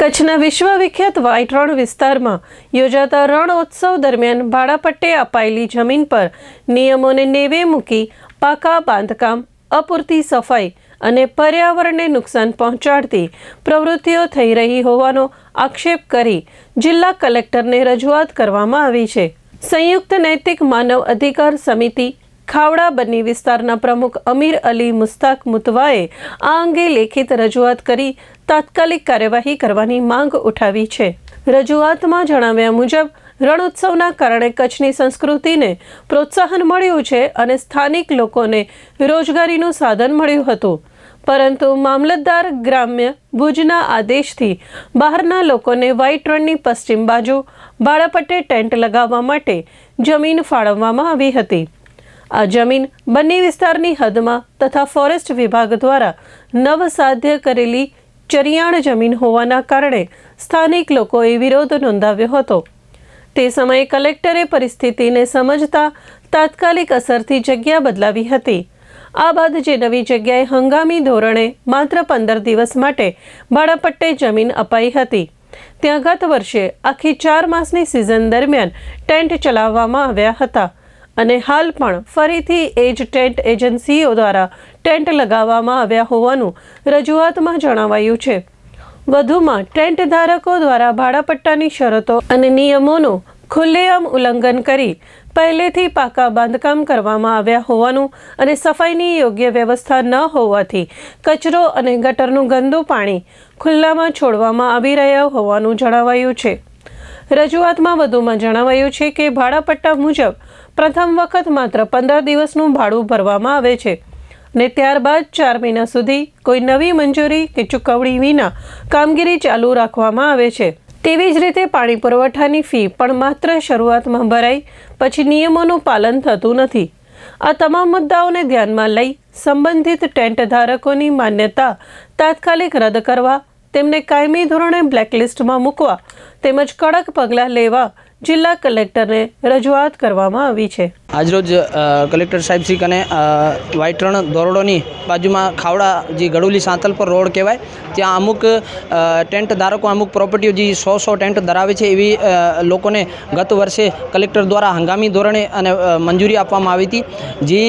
કચ્છના વિશ્વવિખ્યાત વ્હાઇટ રણ વિસ્તારમાં યોજાતા રણોત્સવ દરમિયાન ભાડાપટ્ટે અપાયેલી જમીન પર નિયમોને નેવે મૂકી પાકા બાંધકામ, અપૂરતી સફાઈ અને પર્યાવરણને નુકસાન પહોંચાડતી પ્રવૃત્તિઓ થઈ રહી હોવાનો આક્ષેપ કરી જિલ્લા કલેક્ટરને રજૂઆત કરવામાં આવી છે। સંયુક્ત નૈતિક માનવ અધિકાર સમિતિ ખાવડા બન્ની વિસ્તારના પ્રમુખ અમીર અલી મુસ્તાક મુતવાએ આ અંગે લેખિત રજૂઆત કરી તાત્કાલિક કાર્યવાહી કરવાની માંગ ઉઠાવી છે। રજૂઆતમાં જણાવ્યા મુજબ રણોત્સવના કારણે કચ્છની સંસ્કૃતિને પ્રોત્સાહન મળ્યું છે અને સ્થાનિક લોકોને રોજગારીનું સાધન મળ્યું હતું, પરંતુ મામલતદાર ગ્રામ્ય ભુજના આદેશથી બહારના લોકોને વ્હાઇટ રણની પશ્ચિમ બાજુ ભાડાપટ્ટે ટેન્ટ લગાવવા માટે જમીન ફાળવવામાં આવી હતી। આ જમીન બન્ની વિસ્તારની હદમાં તથા ફોરેસ્ટ વિભાગ દ્વારા નવસાધ્ય કરેલી ચરિયાણ જમીન હોવાના કારણે સ્થાનિક લોકોએ વિરોધ નોંધાવ્યો હતો। તે સમયે કલેક્ટરે પરિસ્થિતિને સમજતા તાત્કાલિક અસરથી જગ્યા બદલાવી હતી। આ બાદ જે નવી જગ્યાએ હંગામી ધોરણે માત્ર 15 દિવસ માટે ભાડાપટ્ટે જમીન અપાઈ હતી, ત્યાં ગત વર્ષે આખી 4 માસની સિઝન દરમિયાન ટેન્ટ ચલાવવામાં આવ્યા હતા અને હાલ પણ ફરીથી એ જ ટેન્ટ એજન્સીઓ દ્વારા ટેન્ટ લગાવવામાં આવ્યા હોવાનું રજૂઆતમાં જણાવાયું છે। વધુમાં ટેન્ટ ધારકો દ્વારા ભાડાપટ્ટાની શરતો અને નિયમોનું ખુલ્લેઆમ ઉલ્લંઘન કરી પહેલેથી પાકા બાંધકામ કરવામાં આવ્યા હોવાનું અને સફાઈની યોગ્ય વ્યવસ્થા ન હોવાથી કચરો અને ગટરનું ગંદુ પાણી ખુલ્લામાં છોડવામાં આવી રહ્યા હોવાનું જણાવાયું છે। રજૂઆતમાં વધુમાં જણાવાયું છે કે ભાડાપટ્ટા મુજબ પ્રથમ વખત માત્ર 15 દિવસનું ભાડું ભરવામાં આવે છે અને ત્યારબાદ 4 મહિના સુધી કોઈ નવી મંજૂરી કે ચૂકવણી વિના કામગીરી ચાલુ રાખવામાં આવે છે। તેવી જ રીતે પાણી પુરવઠાની ફી પણ માત્ર શરૂઆતમાં ભરાઈ પછી નિયમોનું પાલન થતું નથી। આ તમામ મુદ્દાઓને ધ્યાનમાં લઈ સંબંધિત ટેન્ટ ધારકોની માન્યતા તાત્કાલિક રદ કરવા, તેમને કાયમી ધોરણે બ્લેકલિસ્ટમાં મૂકવા તેમજ કડક પગલાં લેવા જિલ્લા કલેક્ટરને રજૂઆત કરવામાં આવી છે। આજરોજ કલેક્ટર સાહેબ શ્રી કને વ્હાઇટ રણ દોરડોની બાજુમાં ખાવડા જે ગડુલી સાંતલપર રોડ કહેવાય ત્યાં અમુક ટેન્ટ ધારકો અમુક પ્રોપર્ટીઓ જે 100 ટેન્ટ ધરાવે છે એવી લોકોને ગત વર્ષે કલેક્ટર દ્વારા હંગામી ધોરણે અને મંજૂરી આપવામાં આવી હતી। જે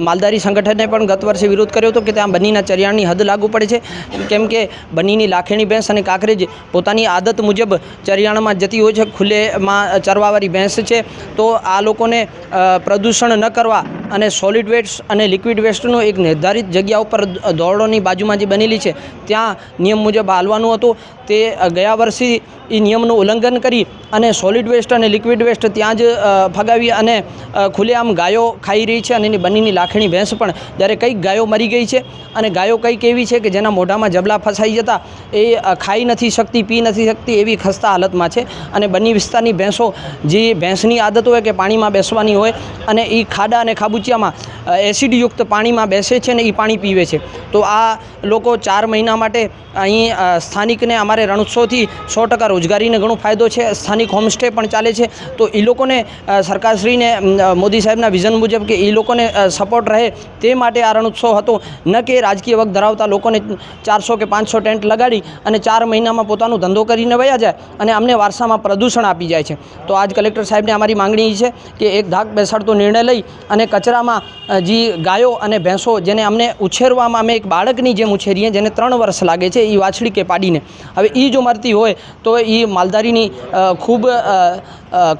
માલધારી સંગઠને પણ ગત વર્ષે વિરોધ કર્યો હતો કે ત્યાં બન્નીના ચરિયાણની હદ લાગુ પડે છે, કેમ કે બન્નીની લાખેણી ભેંસ અને કાંકરેજ પોતાની આદત મુજબ ચરિયાણમાં જતી હોય છે, ખુલ્લેમાં ચરવાવાળી ભેંસ છે। તો આ લોકોને પ્રદૂષણ ન કરવા અને સોલિડ વેસ્ટ અને લિક્વિડ વેસ્ટનું એક નિર્ધારિત જગ્યા ઉપર દોરડોની બાજુમાં જે બનેલી છે ત્યાં નિયમ મુજબ હાલવાનું હતું। તે ગયા વર્ષે એ નિયમનું ઉલ્લંઘન કરી અને સોલિડ વેસ્ટ અને લિક્વિડ વેસ્ટ ત્યાં જ ફગાવી અને ખુલ્લેઆમ ગાયો ખાઈ રહી છે અને એની બન્નીની લાખણી ભેંસ પણ જ્યારે કંઈક ગાયો મરી ગઈ છે અને ગાયો કંઈક એવી છે કે જેના મોઢામાં જબલા ફસાઈ જતા એ ખાઈ નથી શકતી, પી નથી શકતી, એવી ખસ્તા હાલતમાં છે। અને બન્ની વિસ્તારની ભેંસો જે ભેંસની આદત હોય કે પાણીમાં બેસવાની હોય અને એ ખાડા અને ખાબુચિયામાં એસિડયુક્ત પાણીમાં બેસે છે ને એ પાણી પીવે છે। તો આ લોકો 4 મહિના માટે અહીં સ્થાનિકને અમારે રણોત્સવથી 100% રોજગારીને ઘણો ફાયદો છે, સ્થાનિક હોમસ્ટે પણ ચાલે છે। તો એ લોકોને સરકારશ્રીને મોદી સાહેબના વિઝન મુજબ કે એ લોકોને સપોર્ટ રહે તે માટે આ રણોત્સવ હતો, ન કે રાજકીય વગ ધરાવતા લોકોને 400 કે 500 ટેન્ટ લગાડી અને 4 મહિનામાં પોતાનો ધંધો કરીને વયા જાય અને અમને વારસામાં પ્રદૂષણ આપી જાય છે। તો આજ કલેક્ટર સાહેબને અમારી માંગણી છે કે એક ધાક બેસાડતો નિર્ણય લઈ અને કચરામાં જે ગાયો અને ભેંસો જેને અમને ઉછેરવામાં અમે એક બાળકની જેમ ઉછેરીએ, જેને 3 વર્ષ લાગે છે એ વાછડી કે પાડીને, હવે એ જો મરતી હોય તો એ માલધારીની ખૂબ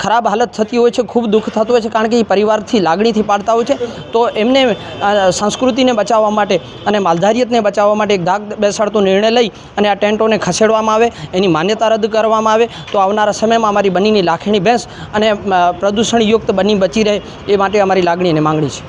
ખરાબ હાલત થતી હોય છે, ખૂબ દુઃખ થતું હોય છે, કારણ કે એ પરિવારથી લાગણીથી પાડતા હોય છે। તો એમને સંસ્કૃતિને બચાવવા માટે અને માલધારિયતને બચાવવા માટે એક ધાક બેસાડતો નિર્ણય લઈ અને આ ટેન્ટોને ખસેડવામાં આવે, એની માન્યતા રદ કરવામાં આવે તો આવનારા સમયમાં અમારી બન્નીની લાખેણી ભેંસ અને પ્રદૂષણયુક્ત બન્ની બચી રહે એ માટે અમારી લાગણી અને માંગણી છે।